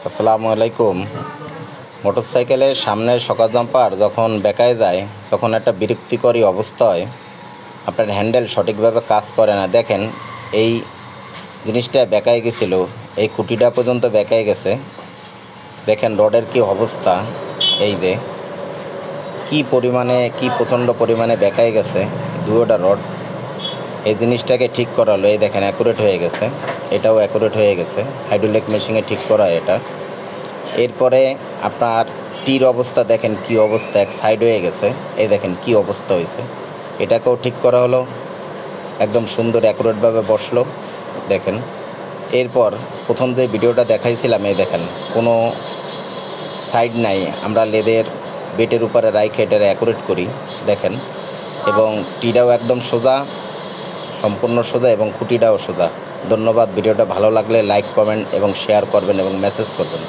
আসসালামু আলাইকুম। মোটরসাইকেলের সামনের শক জাম্পার যখন বেঁকায় যায় তখন একটা বিরক্তিকর অবস্থা হয়। আপনার হ্যান্ডেল সঠিকভাবে কাজ করে না। দেখেন, এই জিনিসটা বেঁকায় গেছিলো, এই খুঁটিটা পর্যন্ত বেঁকায় গেছে। দেখেন রডের কি অবস্থা, এই যে কি প্রচণ্ড পরিমাণে বেঁকায় গেছে দুয়োটা রড। এই জিনিসটাকে ঠিক করালো, এই দেখেন অ্যাকুরেট হয়ে গেছে, এটাও অ্যাকুরেট হয়ে গেছে। হাইড্রোলিক মেশিনে ঠিক করা এটা। এরপরে আপনার টির অবস্থা দেখেন কি অবস্থা, এক সাইড হয়ে গেছে, এই দেখেন কি অবস্থা হয়েছে। এটাকেও ঠিক করা হলো, একদম সুন্দর অ্যাকুরেটভাবে বসলো। দেখেন, এরপর প্রথম যে ভিডিওটা দেখাইছিলাম, এই দেখেন কোনো সাইড নাই, আমরা লেদের বেটের উপরে রাইখে এটা অ্যাকুরেট করি। দেখেন, এবং টিটাও একদম সোজা, সম্পূর্ণ সোজা, এবং খুঁটিটাও সোজা। ধন্যবাদ। ভিডিওটা ভালো লাগলে লাইক, কমেন্ট এবং শেয়ার করবেন এবং মেসেজ করবেন।